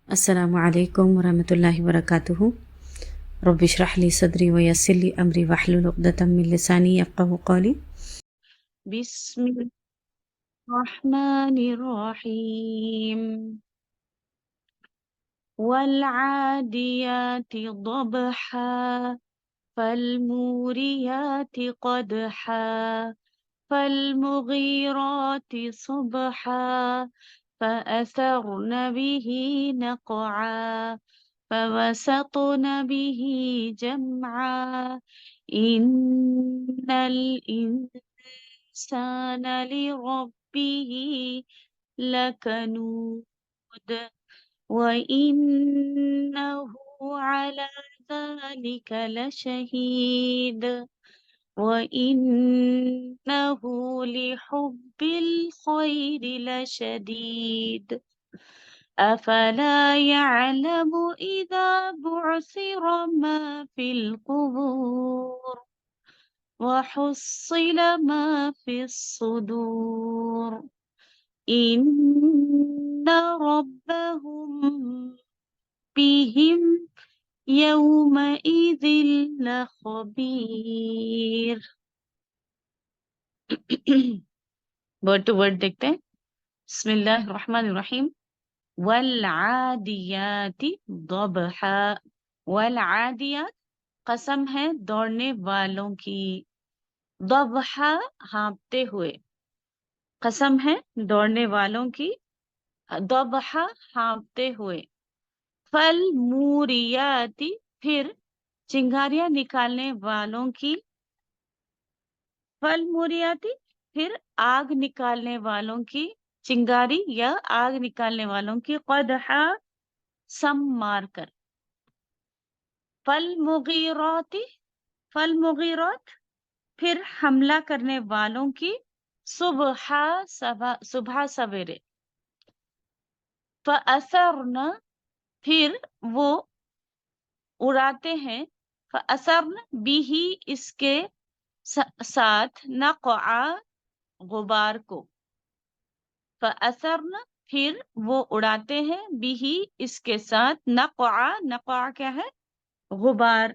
السلام علیکم ورحمۃ اللہ وبرکاتہ. رب اشرح لی صدری ویسر لی امری واحلل عقدۃ من لسانی یفقہوا قولی. بسم اللہ الرحمن الرحیم. والعادیات ضبحا فالموریات قدحا فالمغیرات صبحا فأثرن به نقعا فوسطن به جمعا إن الإنسان لربه لكنود وإنه على ذلك لشهيد وإنه لحب الخير لشديد أفلا يعلم إذا بعثر ما في القبور وحصل ما في الصدور إن ربهم بهم يومئذ لخبير. ورڈ ٹو ورڈ دیکھتے ہیں. بسم اللہ الرحمن الرحیم. والعادیات ضبحا. والعادیات قسم ہے دوڑنے والوں کی. ضبحا ہانپتے ہوئے. قسم ہے دوڑنے والوں کی. ضبحا ہانپتے ہوئے. فالموریات پھر چنگاریاں نکالنے والوں کی. فالموریات پھر آگ نکالنے والوں کی. چنگاری یا آگ نکالنے والوں کی. قدحا سم مار کر. فالمغیرات فالمغیرات پھر حملہ کرنے والوں کی. صبح سویرے. فأثرن پھر وہ اڑاتے ہیں. فأثرن بھی اس کے ساتھ نقعا غبار کو. فأثرن پھر وہ اڑاتے ہیں. بھی اس کے ساتھ نقعا. نقعا کیا ہے؟ غبار.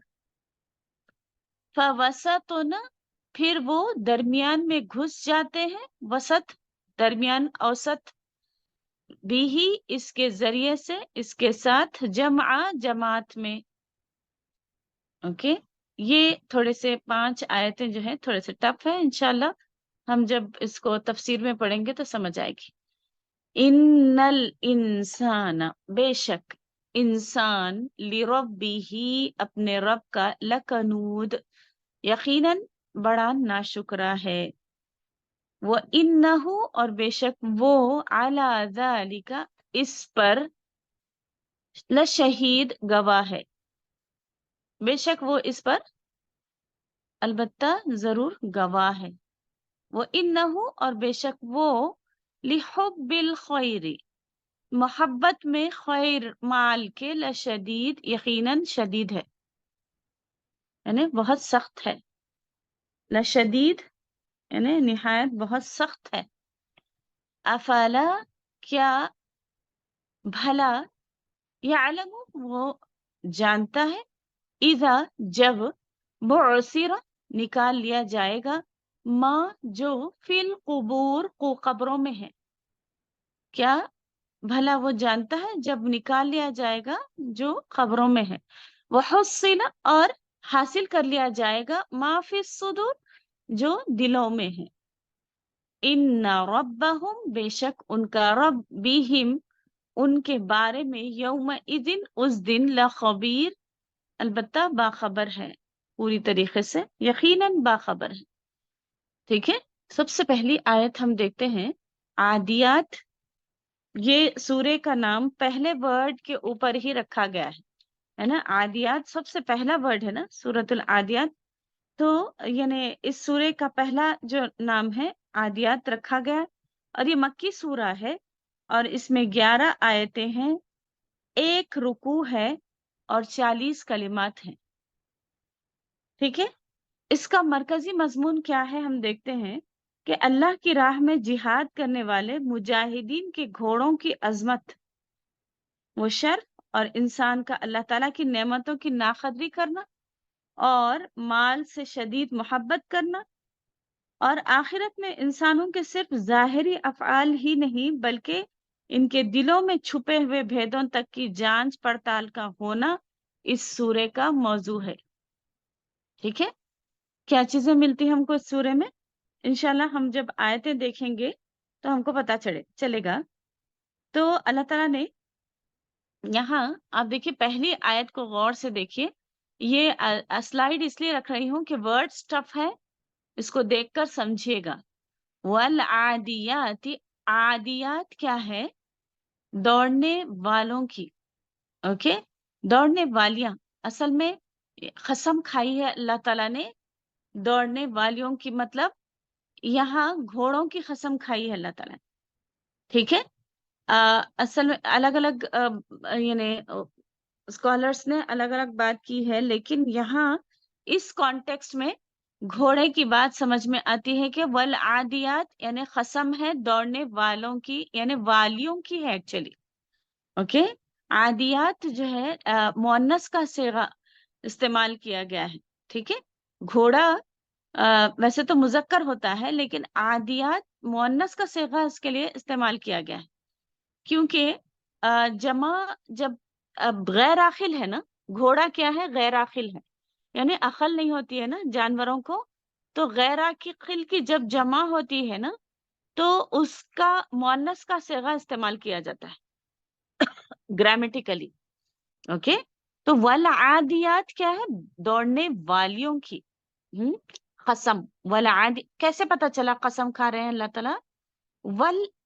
فوسطن پھر وہ درمیان میں گھس جاتے ہیں. وسط درمیان، اوسط. بھی اس کے ذریعے سے، اس کے ساتھ. جمع جماعت میں. اوکے یہ تھوڑے سے 5 آیتیں جو ہیں تھوڑے سے ٹف ہے. انشاءاللہ ہم جب اس کو تفسیر میں پڑھیں گے تو سمجھ آئے گی. ان الانسان بے شک انسان لربہ اپنے رب کا لکنود یقیناً بڑا ناشکرا ہے. وَإِنَّهُ اور بے شک وہ عَلَى ذَلِكَ اس پر لشہید گواہ ہے. بے شک وہ اس پر البتہ ضرور گواہ ہے. وَإِنَّهُ اور بے شک وہ لِحُبِّ الْخَيْرِ محبت میں خیر مال کے لشدید یقیناً شدید ہے، یعنی بہت سخت ہے. لشدید یعنی نہایت بہت سخت ہے. افلا کیا بھلا یعلم وہ جانتا ہے. اذا جب بعثر نکال لیا جائے گا. ما جو فی القبور کو قبروں میں ہے. کیا بھلا وہ جانتا ہے جب نکال لیا جائے گا جو قبروں میں ہے. وحصل اور حاصل کر لیا جائے گا. ما فی الصدور جو دلوں میں ہے. ان ربہم بے شک ان کا رب بہم ان کے بارے میں یومئذ اس دن لخبیر البتہ باخبر ہے. پوری طریقے سے یقیناً باخبر ہے. ٹھیک ہے. سب سے پہلی آیت ہم دیکھتے ہیں عادیات. یہ سورے کا نام پہلے ورڈ کے اوپر ہی رکھا گیا ہے نا. عادیات سب سے پہلا ورڈ ہے نا سورۃ العادیات. تو یعنی اس سورے کا پہلا جو نام ہے عادیات رکھا گیا. اور یہ مکی سورہ ہے اور اس میں 11 آیتیں ہیں. 1 رکوع ہے اور 40 کلمات ہیں. ٹھیک ہے. اس کا مرکزی مضمون کیا ہے ہم دیکھتے ہیں کہ اللہ کی راہ میں جہاد کرنے والے مجاہدین کے گھوڑوں کی عظمت وہ شر اور انسان کا اللہ تعالیٰ کی نعمتوں کی ناقدری کرنا اور مال سے شدید محبت کرنا، اور آخرت میں انسانوں کے صرف ظاہری افعال ہی نہیں بلکہ ان کے دلوں میں چھپے ہوئے بھیدوں تک کی جانچ پڑتال کا ہونا اس سورے کا موضوع ہے۔ ٹھیک ہے، کیا چیزیں ملتی ہیں ہم کو اس سورے میں؟ انشاءاللہ ہم جب آیتیں دیکھیں گے تو ہم کو پتا چلے گا۔ تو اللہ تعالیٰ نے یہاں، آپ دیکھیے پہلی آیت کو غور سے دیکھیے، یہ سلائیڈ اس لیے رکھ رہی ہوں کہ ورڈ سٹف ہے، اس کو دیکھ کر سمجھیے گا۔ والعادیات، عادیات کیا ہے؟ دوڑنے والوں کی، اوکے، دوڑنے والیاں، اصل میں قسم کھائی ہے اللہ تعالیٰ نے دوڑنے والیوں کی، مطلب یہاں گھوڑوں کی قسم کھائی ہے اللہ تعالیٰ نے۔ ٹھیک ہے، اصل میں الگ الگ یعنی اسکالرس نے الگ الگ بات کی ہے، لیکن یہاں اس کانٹیکسٹ میں گھوڑے کی بات سمجھ میں آتی ہے کہ والعادیات یعنی قسم ہے دوڑنے والوں کی، یعنی والیوں کی ہے ایکچولی۔ اوکے، عادیات جو ہے مؤنث کا صیغہ استعمال کیا گیا ہے۔ ٹھیک ہے، گھوڑا ویسے تو مذکر ہوتا ہے، لیکن عادیات مؤنث کا صیغہ اس کے لیے استعمال کیا گیا ہے، کیونکہ جمع جب غیر عاقل ہے نا، گھوڑا کیا ہے؟ غیر عاقل ہے، یعنی عقل نہیں ہوتی ہے نا جانوروں کو، تو غیر عاقل کی جب جمع ہوتی ہے نا تو اس کا مؤنث کا صیغہ استعمال کیا جاتا ہے گرامیٹیکلی۔ اوکے، تو والعادیات کیا ہے؟ دوڑنے والیوں کی قسم۔ والعادی کیسے پتا چلا قسم کھا رہے ہیں اللہ تعالیٰ؟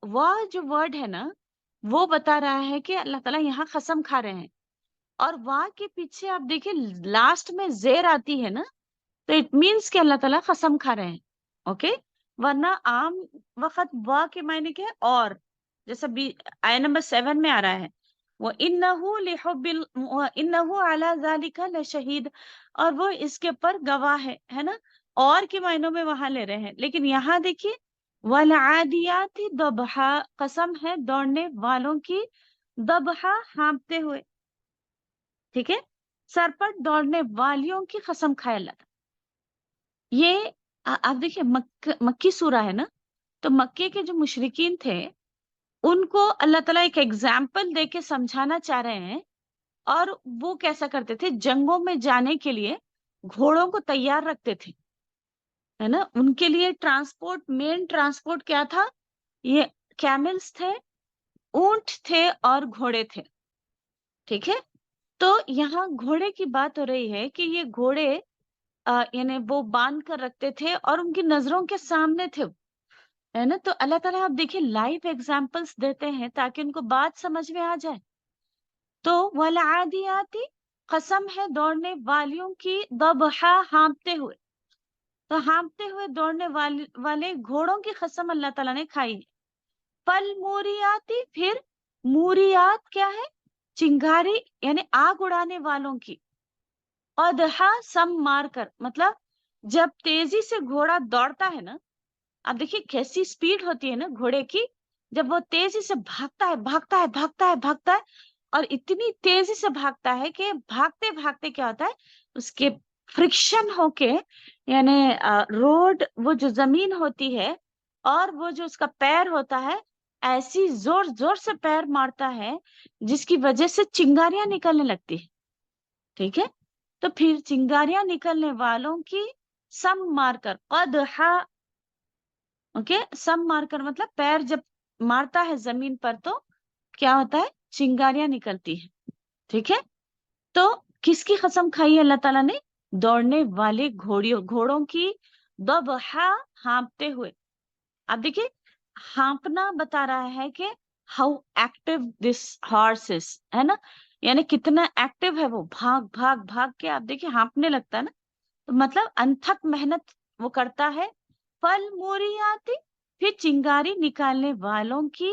وا جو ورڈ ہے نا وہ بتا رہا ہے کہ اللہ تعالیٰ یہاں قسم کھا رہے ہیں، اور وا کے پیچھے آپ دیکھیں لاسٹ میں زیر آتی ہے نا، تو اٹ مینس کہ اللہ تعالیٰ قسم کھا رہے ہیں۔ اوکے، ورنہ عام وقت وا کے معنی کیا ہے؟ اور، جیسا آیت نمبر 7 میں آ رہا ہے وَإِنَّهُ لِحُبِّ وَإِنَّهُ عَلَى ذَلِكَ لَشَهِيدٌ، اور وہ اس کے پر گواہ ہے نا، اور کے معنوں میں وہاں لے رہے ہیں، لیکن یہاں دیکھیے وَالْعَادِيَاتِ ضَبْحًا، قسم ہے دوڑنے والوں کی، ضبحا ہانپتے ہوئے۔ ٹھیک ہے، سر پر دوڑنے والیوں کی قسم کھائے اللہ تعالیٰ۔ یہ آپ دیکھیے مکی سورہ ہے نا، تو مکے کے جو مشرکین تھے ان کو اللہ تعالیٰ ایک ایگزامپل دے کے سمجھانا چاہ رہے ہیں، اور وہ کیسا کرتے تھے؟ جنگوں میں جانے کے لیے گھوڑوں کو تیار رکھتے تھے، ہے نا، ان کے لیے ٹرانسپورٹ، مین ٹرانسپورٹ کیا تھا؟ یہ کیملز تھے، اونٹ تھے اور گھوڑے تھے۔ ٹھیک ہے، تو یہاں گھوڑے کی بات ہو رہی ہے کہ یہ گھوڑے یعنی وہ باندھ کر رکھتے تھے اور ان کی نظروں کے سامنے تھے، ہے نا۔ تو اللہ تعالیٰ آپ دیکھیں لائیو ایگزامپلس دیتے ہیں تاکہ ان کو بات سمجھ میں آ جائے۔ تو والعادیاتی، قسم ہے دوڑنے والیوں کی، ضبحا ہانپتے ہوئے، تو ہانپتے ہوئے دوڑنے والے گھوڑوں کی قسم اللہ تعالیٰ نے کھائی ہے۔ فالموریاتی، پھر موریات کیا ہے؟ چنگاری یعنی آگ اڑانے والوں کی، قدحا سم مار کر، مطلب جب تیزی سے گھوڑا دوڑتا ہے نا، آپ دیکھیے کیسی سپیڈ ہوتی ہے نا گھوڑے کی، جب وہ تیزی سے بھاگتا ہے بھاگتا ہے بھاگتا ہے بھاگتا ہے، اور اتنی تیزی سے بھاگتا ہے کہ بھاگتے بھاگتے کیا ہوتا ہے، اس کے فرکشن ہو کے، یعنی روڈ، وہ جو زمین ہوتی ہے اور وہ جو اس کا پیر ہوتا ہے، ایسی زور زور سے پیر مارتا ہے جس کی وجہ سے چنگاریاں نکلنے لگتی ہے۔ ٹھیک ہے، تو پھر چنگاریاں نکلنے والوں کی سم مار کر، قدحا، اوکے، سم مار کر مطلب پیر جب مارتا ہے زمین پر تو کیا ہوتا ہے؟ چنگاریاں نکلتی ہے۔ ٹھیک ہے، تو کس کی قسم کھائی ہے اللہ تعالیٰ نے؟ دوڑنے والے گھوڑوں کی، ضبحا ہانپتے ہوئے۔ اب دیکھیے ہانپنا بتا رہا ہے کہ ہاؤ ایکٹیو دس ہارس از، ہے نا، یعنی کتنا ایکٹیو ہے وہ، بھاگ بھاگ بھاگ کے آپ دیکھیے ہانپنے لگتا ہے نا، تو مطلب انتھک محنت وہ کرتا ہے۔ فل موریاتی، پھر چنگاری نکالنے والوں کی،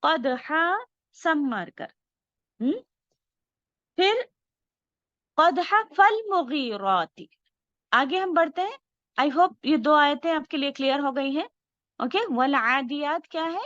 قدحا سم مار کر، پھر قدحا فل مغیراتی۔ آگے ہم بڑھتے ہیں، آئی ہوپ یہ دو آیتیں آپ کے لیے کلیئر ہو گئی ہیں۔ اوکے، والعادیات کیا ہے؟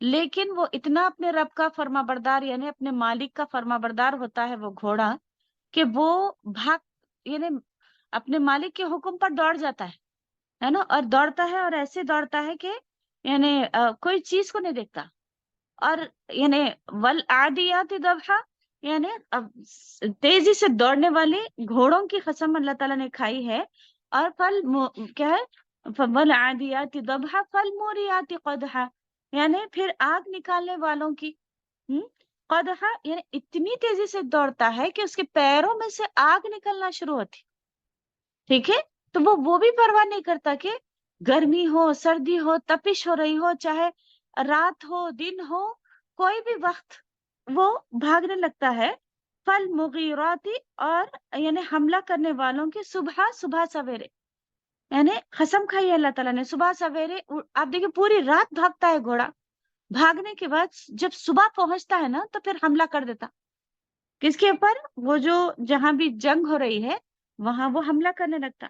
لیکن وہ اتنا اپنے رب کا فرما بردار یعنی اپنے مالک کا فرما بردار ہوتا ہے وہ گھوڑا کہ وہ بھاگ یعنی اپنے مالک کے حکم پر دوڑ جاتا ہے نا، اور دوڑتا ہے اور ایسے دوڑتا ہے کہ یعنی کوئی چیز کو نہیں دیکھتا. اور یعنی والعادیات ضبحا یعنی اب تیزی سے دوڑنے والے گھوڑوں کی قسم اللہ تعالیٰ نے کھائی ہے. اور کیا ہے والعادیات ضبحا فالموریات قدحا یعنی پھر آگ نکالنے والوں کی قدحا یعنی اتنی تیزی سے دوڑتا ہے کہ اس کے پیروں میں سے آگ نکلنا شروع ہوتی. ٹھیک ہے، تو وہ بھی پرواہ نہیں کرتا کہ گرمی ہو سردی ہو تپش ہو رہی ہو چاہے رات ہو دن ہو کوئی بھی وقت وہ بھاگنے لگتا ہے. فل مغیراتی اور یعنی حملہ کرنے والوں کی صبح سویرے یعنی قسم کھائی ہے اللہ تعالیٰ نے صبح سویرے. آپ دیکھیں پوری رات بھاگتا ہے گھوڑا، بھاگنے کے بعد جب صبح پہنچتا ہے نا تو پھر حملہ کر دیتا. کس کے اوپر؟ وہ جو جہاں بھی جنگ ہو رہی ہے وہاں وہ حملہ کرنے لگتا.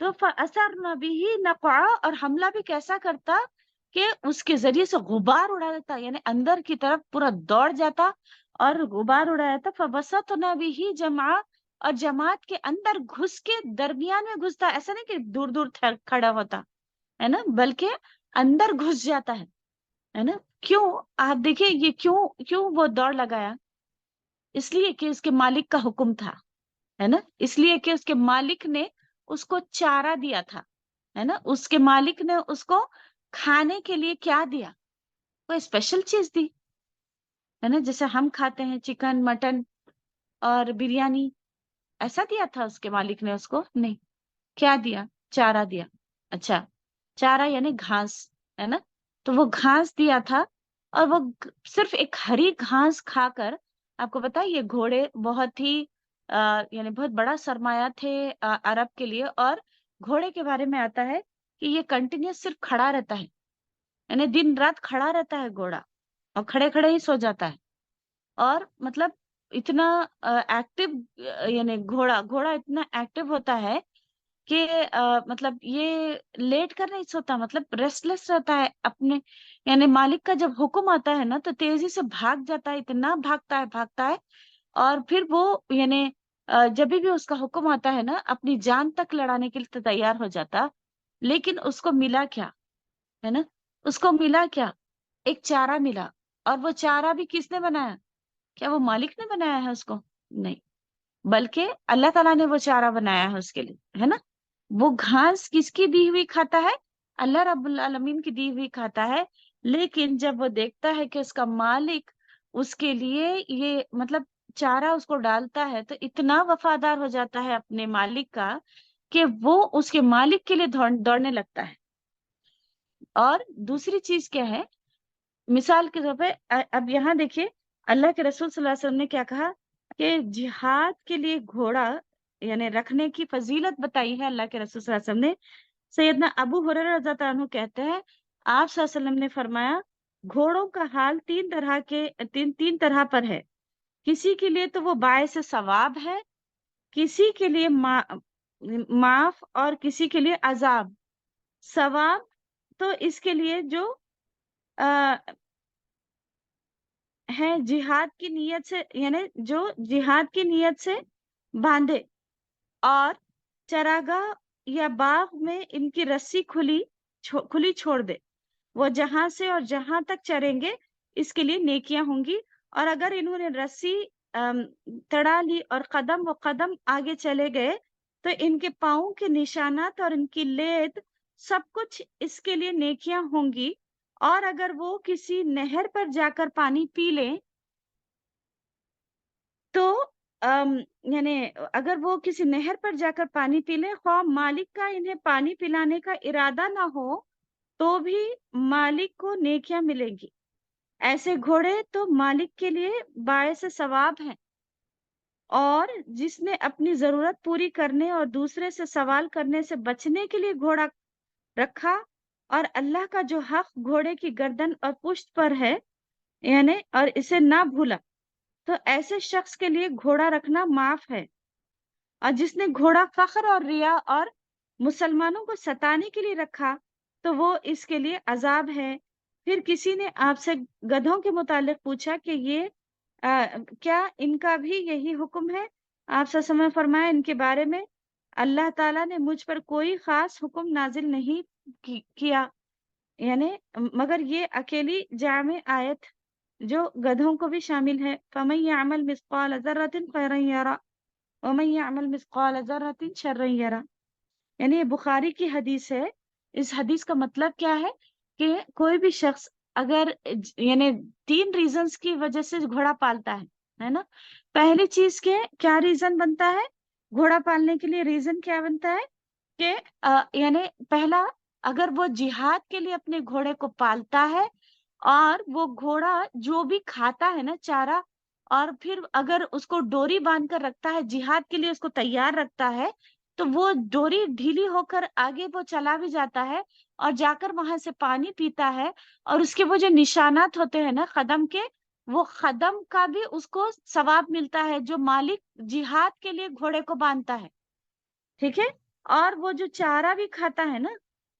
تو فَأَثَرْنَ بِهِ نَقْعًا اور حملہ بھی کیسا کرتا کہ اس کے ذریعے سے غبار اڑا دیتا یعنی اندر کی طرف پورا دوڑ جاتا اور غبار اڑا دیتا. فَبَسَطْنَ بِهِ جَمْعًا اور جماعت کے اندر گھس کے درمیان میں گھستا. ایسا نہیں کہ دور دور کھڑا ہوتا ہے نا بلکہ اندر گھس جاتا ہے نا. کیوں؟ آپ دیکھیں یہ کیوں وہ دوڑ لگایا؟ اس لیے کہ اس کے مالک کا حکم تھا ہے نا، اس لیے کہ اس کے مالک نے اس کو چارہ دیا تھا ہے نا. اس کے مالک نے اس کو کھانے کے لیے کیا دیا؟ کوئی اسپیشل چیز دی ہے نا، جیسے ہم کھاتے ہیں چکن مٹن اور بریانی. ایسا دیا تھا اس کے مالک نے اس کو؟ نہیں. کیا دیا؟ چارہ دیا. اچھا، چارہ یعنی گھاس ہے نا، تو وہ گھاس دیا تھا. اور وہ صرف ایک ہری گھاس کھا کر آپ کو پتا یہ گھوڑے بہت ہی یعنی بہت بڑا سرمایہ تھے عرب کے لیے. اور گھوڑے کے بارے میں آتا ہے کہ یہ کنٹینیوس صرف کھڑا رہتا ہے یعنی دن رات کھڑا رہتا ہے گھوڑا اور کھڑے کھڑے ہی سو جاتا ہے. اور مطلب اتنا ایکٹیو یعنی گھوڑا اتنا ایکٹیو ہوتا ہے کہ مطلب یہ لیٹ کر نہیں سوتا مطلب ریسٹ لیس رہتا ہے اپنے یعنی مالک کا جب حکم آتا ہے نا تو تیزی سے بھاگ جاتا ہے اتنا بھاگتا ہے. اور پھر وہ یعنی جب بھی اس کا حکم آتا ہے نا اپنی جان تک لڑانے کے لیے تیار ہو جاتا. لیکن اس کو ملا کیا ہے نا، اس کو ملا کیا؟ ایک چارہ ملا. اور وہ چارہ بھی کس نے بنایا؟ کیا وہ مالک نے بنایا ہے اس کو؟ نہیں، بلکہ اللہ تعالیٰ نے وہ چارہ بنایا ہے اس کے لیے ہے نا. وہ گھاس کس کی دی ہوئی کھاتا ہے؟ اللہ رب العالمین کی دی ہوئی کھاتا ہے. لیکن جب وہ دیکھتا ہے کہ اس کا مالک اس کے لیے یہ مطلب چارہ اس کو ڈالتا ہے تو اتنا وفادار ہو جاتا ہے اپنے مالک کا کہ وہ اس کے مالک کے لیے دوڑنے لگتا ہے. اور دوسری چیز کیا ہے؟ مثال کے طور پہ اب یہاں دیکھیے اللہ کے رسول صلی اللہ علیہ وسلم نے کیا کہا کہ جہاد کے لیے گھوڑا یعنی رکھنے کی فضیلت بتائی ہے اللہ کے رسول صلی اللہ علیہ وسلم نے. سیدنا ابو ہریرہ رضی اللہ عنہ کہتے ہیں آپ صلی اللہ علیہ وسلم نے فرمایا گھوڑوں کا حال تین طرح پر ہے. کسی کے لیے تو وہ باعث ثواب ہے، کسی کے لیے معاف اور کسی کے لیے عذاب. ثواب تو اس کے لیے جو ہے جہاد کی نیت سے یعنی جو جہاد کی نیت سے باندھے اور چراگاہ یا باغ میں ان کی رسی کھلی چھوڑ دے، وہ جہاں سے اور جہاں تک چریں گے اس کے لیے نیکیاں ہوں گی. اور اگر انہوں نے رسی تڑا لی اور قدم و قدم آگے چلے گئے تو ان کے پاؤں کے نشانات اور ان کی لید سب کچھ اس کے لیے نیکیاں ہوں گی. اور اگر وہ کسی نہر پر جا کر پانی پی لیں تو یعنی اگر وہ کسی نہر پر جا کر پانی پی لیں خواہ مالک کا انہیں پانی پلانے کا ارادہ نہ ہو تو بھی مالک کو نیکیاں ملیں گی. ایسے گھوڑے تو مالک کے لیے باعث ثواب ہیں. اور جس نے اپنی ضرورت پوری کرنے اور دوسرے سے سوال کرنے سے بچنے کے لیے گھوڑا رکھا اور اللہ کا جو حق گھوڑے کی گردن اور پشت پر ہے یعنی اور اسے نہ بھولا تو ایسے شخص کے لیے گھوڑا رکھنا معاف ہے. اور جس نے گھوڑا فخر اور ریا اور مسلمانوں کو ستانے کے لیے رکھا تو وہ اس کے لیے عذاب ہے. پھر کسی نے آپ سے گدھوں کے متعلق پوچھا کہ یہ کیا ان کا بھی یہی حکم ہے؟ آپ صلی اللہ علیہ وسلم نے فرمایا ان کے بارے میں اللہ تعالیٰ نے مجھ پر کوئی خاص حکم نازل نہیں کیا، یعنی مگر یہ اکیلی جامع آیت جو گدھوں کو بھی شامل ہے، فَمَن يَعْمَلْ مِثْقَالَ ذَرَّةٍ خَيْرًا يَرَهُ وَمَن يَعْمَلْ مِثْقَالَ ذَرَّةٍ شَرًّا يَرَهُ، یعنی یہ بخاری کی حدیث ہے۔ اس حدیث کا مطلب کیا ہے کہ کوئی بھی شخص اگر یعنی 3 ریزنز کی وجہ سے گھوڑا پالتا ہے نا، پہلی چیز کے کیا ریزن بنتا ہے گھوڑا پالنے کے لیے؟ ریزن کیا بنتا ہے کہ یعنی پہلا، اگر وہ جہاد کے لیے اپنے گھوڑے کو پالتا ہے اور وہ گھوڑا جو بھی کھاتا ہے نا چارہ، اور پھر اگر اس کو ڈوری باندھ کر رکھتا ہے جہاد کے لیے، اس کو تیار رکھتا ہے، تو وہ ڈوری ڈھیلی ہو کر آگے وہ چلا بھی جاتا ہے اور جا کر وہاں سے پانی پیتا ہے، اور اس کے وہ جو نشانات ہوتے ہیں نا قدم کے، وہ قدم کا بھی اس کو ثواب ملتا ہے جو مالک جہاد کے لیے گھوڑے کو باندھتا ہے، ٹھیک ہے؟ اور وہ جو چارہ بھی کھاتا ہے نا،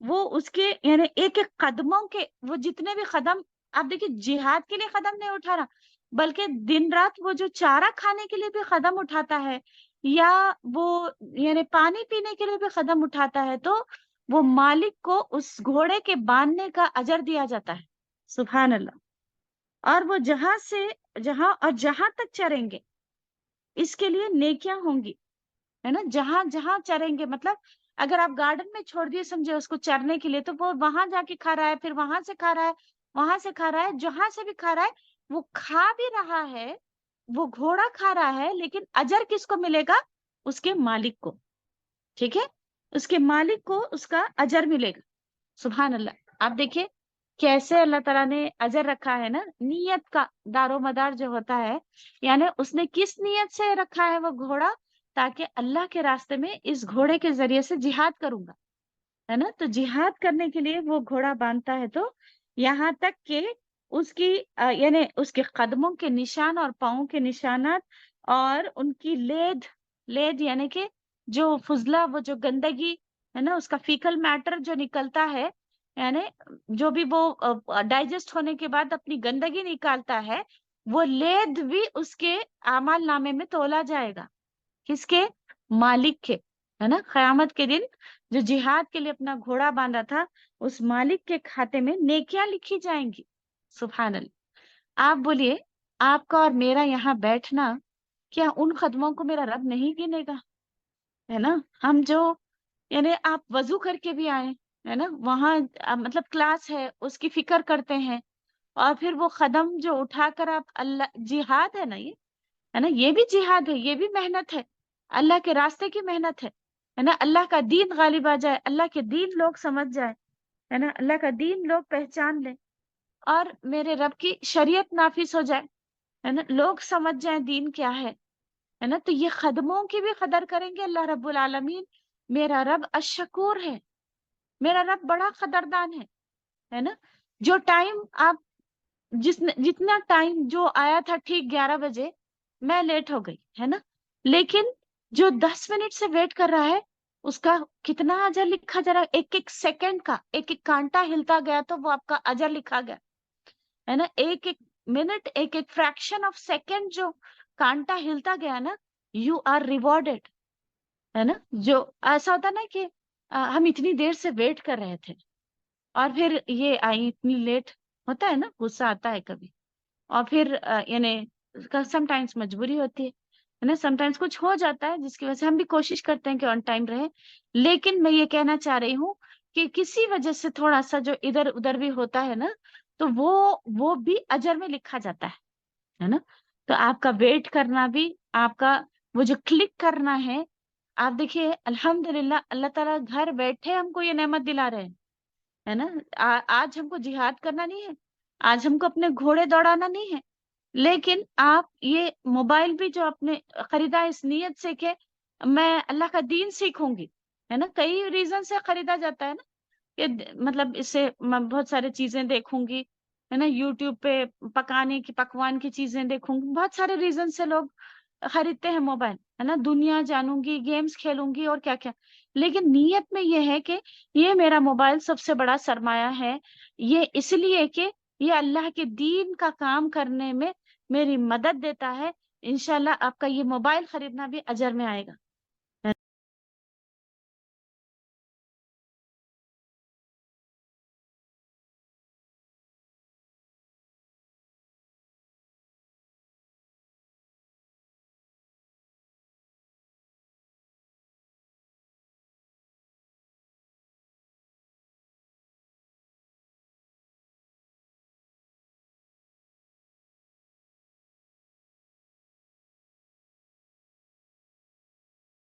وہ اس کے یعنی ایک ایک قدموں کے، وہ جتنے بھی قدم، آپ دیکھیں جہاد کے لیے قدم نہیں اٹھا رہا بلکہ دن رات وہ جو چارہ کھانے کے لیے بھی قدم اٹھاتا ہے، یا وہ یعنی پانی پینے کے لیے بھی قدم اٹھاتا ہے، تو وہ مالک کو اس گھوڑے کے باندھنے کا اجر دیا جاتا ہے، سبحان اللہ۔ اور وہ جہاں تک چریں گے اس کے لیے نیکیاں ہوں گی، ہے نا؟ جہاں جہاں چریں گے، مطلب اگر آپ گارڈن میں چھوڑ دیے سمجھے اس کو چرنے کے لیے، تو وہ وہاں جا کے کھا رہا ہے، پھر وہاں سے کھا رہا ہے، وہاں سے کھا رہا ہے، جہاں سے بھی کھا رہا ہے، وہ کھا بھی رہا ہے، وہ گھوڑا کھا رہا ہے، لیکن اجر کس کو ملے گا؟ اس کے مالک کو، ٹھیک ہے؟ اس کے مالک کو اس کا اجر ملے گا، سبحان اللہ۔ آپ دیکھیں کیسے اللہ تعالیٰ نے اجر رکھا ہے نا، نیت کا دار و مدار جو ہوتا ہے، یعنی اس نے کس نیت سے رکھا ہے وہ گھوڑا؟ تاکہ اللہ کے راستے میں اس گھوڑے کے ذریعے سے جہاد کروں گا، ہے نا؟ تو جہاد کرنے کے لیے وہ گھوڑا باندھتا ہے، تو یہاں تک کہ اس کی یعنی اس کے قدموں کے نشان اور پاؤں کے نشانات، اور ان کی لید یعنی کہ جو فضلہ، وہ جو گندگی ہے نا، اس کا فیکل میٹر جو نکلتا ہے، یعنی جو بھی وہ ڈائجسٹ ہونے کے بعد اپنی گندگی نکالتا ہے، وہ لید بھی اس کے اعمال نامے میں تولا جائے گا، کس کے؟ مالک کے، ہے نا؟ قیامت کے دن جو جہاد کے لیے اپنا گھوڑا باندھا تھا، اس مالک کے کھاتے میں نیکیاں لکھی جائیں گی، سبحان اللہ۔ آپ بولیے، آپ کا اور میرا یہاں بیٹھنا، کیا ان قدموں کو میرا رب نہیں گنے گا؟ ہے نا؟ ہم جو یعنی آپ وضو کر کے بھی آئے، ہے نا، وہاں مطلب کلاس ہے اس کی فکر کرتے ہیں، اور پھر وہ قدم جو اٹھا کر آپ، اللہ جہاد ہے نا، یہ ہے نا، یہ بھی جہاد ہے، یہ بھی محنت ہے، اللہ کے راستے کی محنت ہے نا؟ اللہ کا دین غالب آ جائے، اللہ کے دین لوگ سمجھ جائے، ہے نا؟ اللہ کا دین لوگ پہچان لیں، اور میرے رب کی شریعت نافذ ہو جائے، ہے نا؟ لوگ سمجھ جائیں دین کیا ہے نا؟ تو یہ قدموں کی بھی قدر کریں گے اللہ رب العالمین۔ میرا رب الشکور ہے، میرا رب بڑا قدردان ہے نا؟ جو ٹائم آپ جتنا ٹائم جو آیا تھا ٹھیک 11 بجے، میں لیٹ ہو گئی، ہے نا؟ لیکن جو 10 منٹ سے ویٹ کر رہا ہے، اس کا کتنا اجر لکھا جا رہا ہے؟ ایک ایک سیکنڈ کا، ایک ایک کانٹا ہلتا گیا تو وہ آپ کا اجر لکھا گیا، ہے نا؟ ایک ایک منٹ، ایک ایک فریکشن آف سیکنڈ جو کانٹا ہلتا گیا نا، یو آر ریوارڈیڈ، ہے نا؟ جو ایسا ہوتا نا کہ ہم اتنی دیر سے ویٹ کر رہے تھے اور پھر یہ آئی اتنی لیٹ، ہوتا ہے نا، غصہ آتا ہے کبھی، اور پھر یعنی سم ٹائمس مجبوری ہوتی ہے نا، سم ٹائمس کچھ ہو جاتا ہے جس کی وجہ سے ہم بھی کوشش کرتے ہیں کہ آن ٹائم رہے، لیکن میں یہ کہنا چاہ رہی ہوں کہ کسی وجہ سے تھوڑا سا جو ادھر ادھر بھی ہوتا ہے نا، تو وہ بھی اجر میں لکھا جاتا ہے نا؟ تو آپ کا ویٹ کرنا بھی، آپ کا وہ جو کلک کرنا ہے، آپ دیکھیے الحمدللہ اللہ تعالیٰ گھر بیٹھے ہم کو یہ نعمت دلا رہے ہیں، ہے نا؟ آج ہم کو جہاد کرنا نہیں ہے، آج ہم کو اپنے گھوڑے دوڑانا نہیں ہے، لیکن آپ یہ موبائل بھی جو اپنے خریدا اس نیت سے کہ میں اللہ کا دین سیکھوں گی، ہے نا؟ کئی ریزن سے خریدا جاتا ہے نا، کہ مطلب اس سے میں بہت سارے چیزیں دیکھوں گی، ہے نا؟ یوٹیوب پہ پکانے کی، پکوان کی چیزیں دیکھوں گی، بہت سارے ریزن سے لوگ خریدتے ہیں موبائل، ہے نا؟ دنیا جانوں گی، گیمز کھیلوں گی، اور کیا کیا، لیکن نیت میں یہ ہے کہ یہ میرا موبائل سب سے بڑا سرمایہ ہے، یہ اس لیے کہ یہ اللہ کے دین کا کام کرنے میں میری مدد دیتا ہے، انشاءاللہ آپ کا یہ موبائل خریدنا بھی اجر میں آئے گا۔